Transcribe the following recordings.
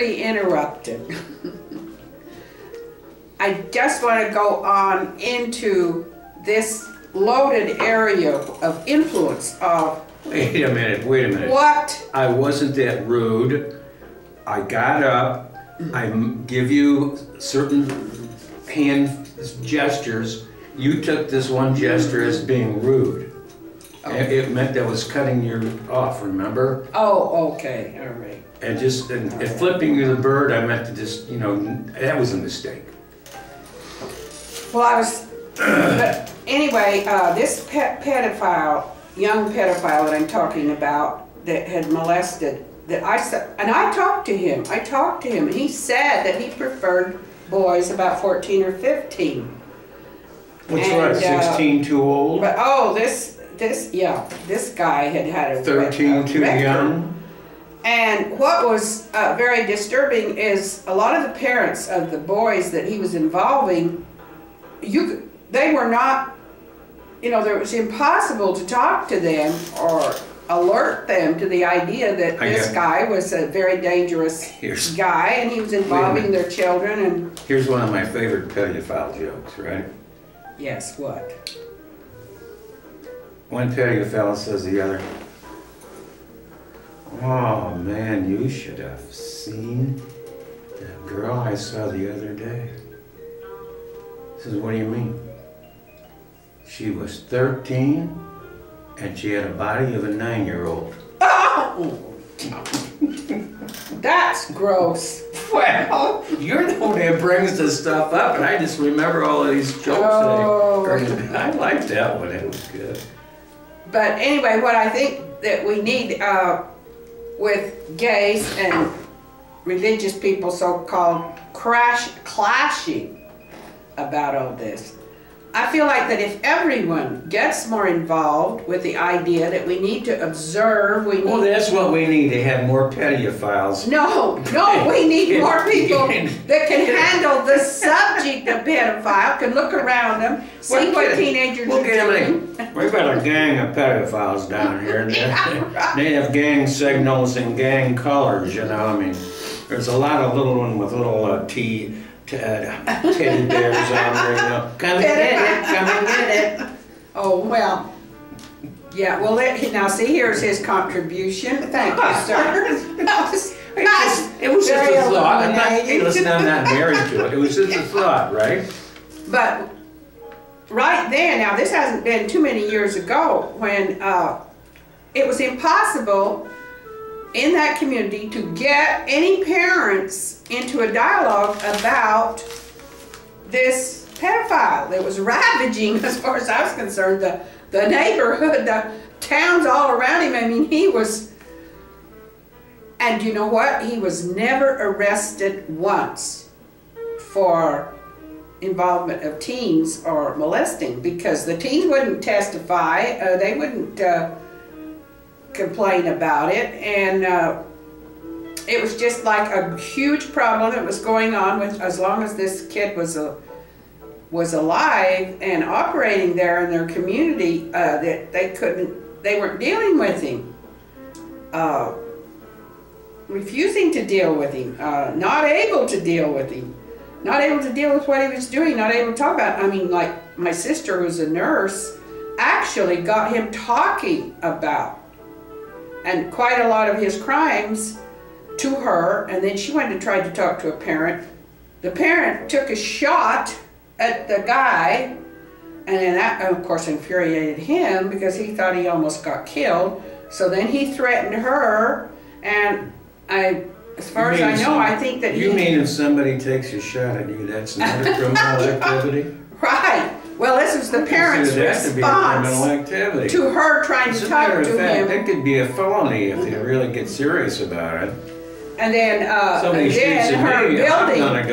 interrupted. I just want to go on into this loaded area of influence of... Wait a minute. What? I wasn't that rude. I got up, I give you certain hand gestures. You took this one gesture as being rude. Okay. It meant that was cutting you off, remember? Oh, okay, all right. And just flipping you the bird, I meant to just, you know, that was a mistake. Well, I was, but anyway, this pedophile, young pedophile that I'm talking about that had molested, I talked to him, and he said that he preferred boys about 14 or 15. What's right, 16 too old? But, oh, this guy had a 13 too young? And what was very disturbing is a lot of the parents of the boys that he was involving, they were not, you know, it was impossible to talk to them or alert them to the idea that this guy was a very dangerous guy and he was involving their children. And here's one of my favorite pedophile jokes, right? Yes, what? One pedophile says to the other, "Oh man, you should have seen that girl I saw the other day." He says, "What do you mean?" "She was 13 and she had a body of a 9-year-old. Oh! That's gross. Well, you're the one that brings this stuff up, and I just remember all of these jokes. I liked that one. It was good. But anyway, what I think that we need with gays and religious people, so-called clashing about all this, I feel like that if everyone gets more involved with the idea that we need to observe, well, that's what we need, to have more pedophiles. No, we need more people that can handle the subject of pedophile, can look around them, see what teenagers are doing. We've got a gang of pedophiles down here. And they have gang signals and gang colors, you know. I mean, there's a lot of little ones with little teddy bears on there, you know. Come and get it. Oh, well. Yeah, well, now see, here's his contribution. Thank you, sir. It was just a thought. Listen, I'm not married to it. It was just a thought, right? But right then, now this hasn't been too many years ago, when it was impossible in that community to get any parents into a dialogue about this pedophile that was ravaging, as far as I was concerned, the neighborhood, the towns all around him. I mean, he was, and you know what? He was never arrested once for involvement of teens or molesting, because the teens wouldn't testify, they wouldn't complain about it, and it was just like a huge problem that was going on with, as long as this kid was alive and operating there in their community, that they weren't dealing with him, refusing to deal with him, not able to deal with him, not able to deal with what he was doing, not able to talk about it. I mean, like my sister, who's a nurse, actually got him talking about and quite a lot of his crimes to her, and then she went and tried to talk to a parent. The parent took a shot at the guy, and then that, of course, infuriated him because he thought he almost got killed. So then he threatened her, and as far as I know, I think that You mean if somebody takes a shot at you, that's not a criminal activity? Right. Well, this was the parents' response to her trying to talk to him. That could be a felony if they really get serious about it. And then, her building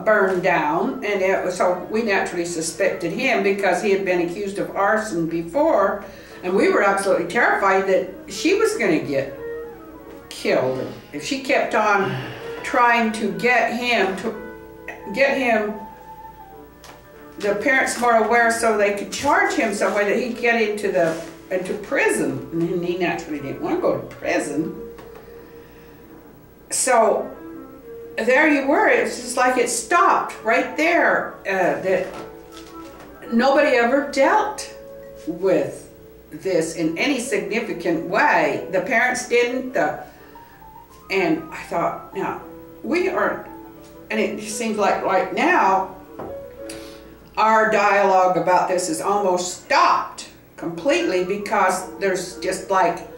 burned down, and so we naturally suspected him because he had been accused of arson before, and we were absolutely terrified that she was going to get killed if she kept on trying to get him the parents more aware so they could charge him some way that he'd get into prison. And he naturally didn't want to go to prison. So there you were. It's just like it stopped right there. That nobody ever dealt with this in any significant way. The parents didn't. And I thought, now, we aren't, and it just seems like right now, our dialogue about this is almost stopped completely because there's just like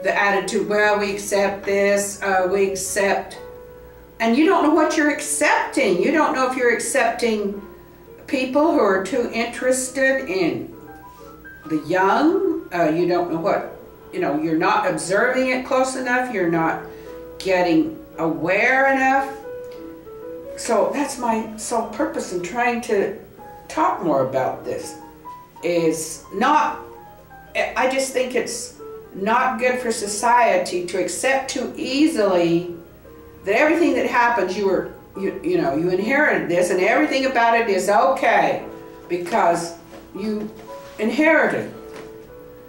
the attitude, well, we accept this, we accept, and you don't know what you're accepting. You don't know if you're accepting people who are too interested in the young. You don't know what, you're not observing it close enough. You're not getting aware enough. So that's my sole purpose in trying to talk more about this. Is not, I just think it's not good for society to accept too easily that everything that happens, you inherited this and everything about it is okay because you inherited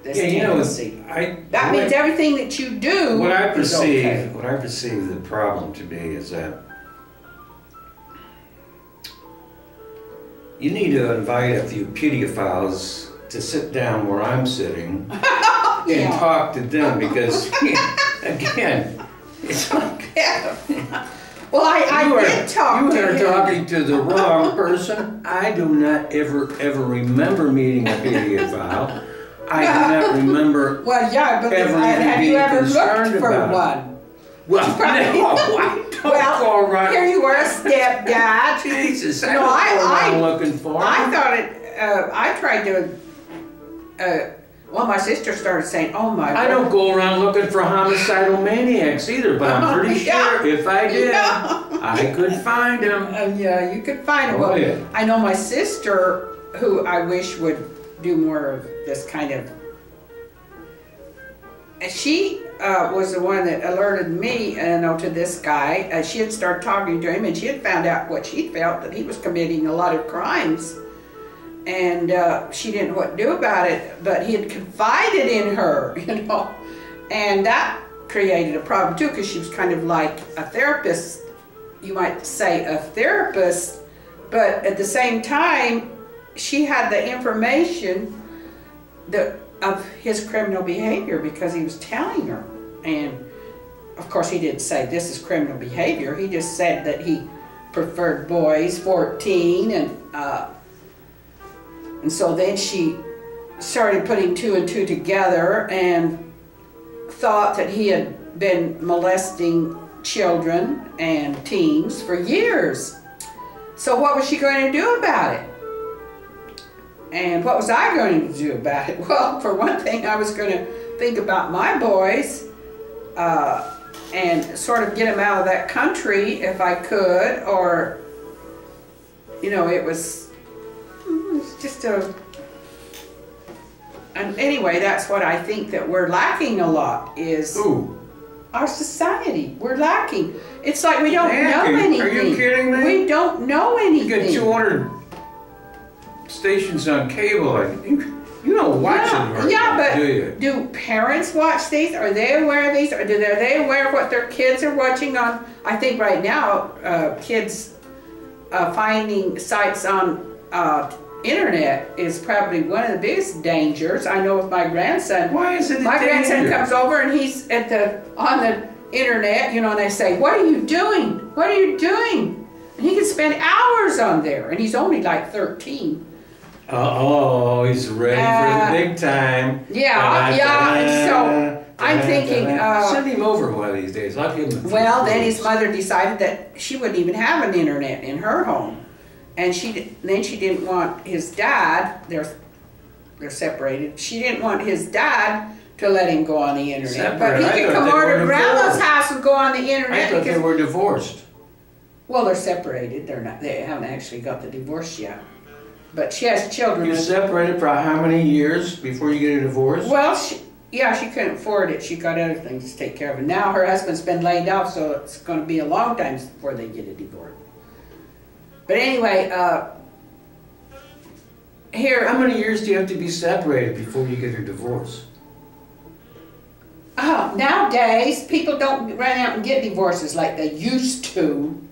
this tendency. That means everything that you do is okay. What I perceive the problem to be is that you need to invite a few pedophiles to sit down where I'm sitting and talk to them because, again, it's like... Well, I did talk to him. You are talking to the wrong person. I do not ever remember meeting a pedophile. I do not remember have you ever looked for one? Well, no, I don't go around. Here you were, a stepdad. Jesus, I don't go around looking for him. I thought I tried to, my sister started saying, oh my God. I don't go around looking for homicidal maniacs either, but I'm pretty sure if I did, I could find them. Yeah, you could find them. Well, yeah. I know my sister, who I wish would do more of this kind of, she was the one that alerted me to this guy. She had started talking to him and she had found out what she felt, that he was committing a lot of crimes. And she didn't know what to do about it, but he had confided in her, and that created a problem too, because she was kind of like a therapist, you might say a therapist, but at the same time, she had the information of his criminal behavior because he was telling her. And of course, he didn't say this is criminal behavior. He just said that he preferred boys 14, and so then she started putting two and two together and thought that he had been molesting children and teens for years. So what was she going to do about it? And what was I going to do about it? Well, for one thing, I was going to think about my boys and sort of get them out of that country if I could, or, it was just and anyway, that's what I think that we're lacking a lot is our society. We're lacking. It's like we don't know anything. Are you kidding me? We don't know anything. You got 200 stations on cable. You don't watch them, do you? Do parents watch these? Are they aware of these? Or are they aware of what their kids are watching on? I think right now, kids finding sites on internet is probably one of the biggest dangers. I know with my grandson. Why is it a My danger? grandson comes over and he's on the internet, and they say, "What are you doing? What are you doing?" And he can spend hours on there, and he's only like 13. Oh, he's ready for the big time. And so I'm thinking, send him over one of these days. I'll give him a few then his mother decided that she wouldn't even have an internet in her home. And then she didn't want his dad, they're separated, she didn't want his dad to let him go on the internet. But he could come over to Grandma's house and go on the internet. I thought they were divorced. Well, they're separated. They haven't actually got the divorce yet. But she has children. You separated for how many years before you get a divorce? Well, she couldn't afford it. She got other things to take care of. And now her husband's been laid off, so it's going to be a long time before they get a divorce. But anyway, here... How many years do you have to be separated before you get a divorce? Nowadays, people don't run out and get divorces like they used to.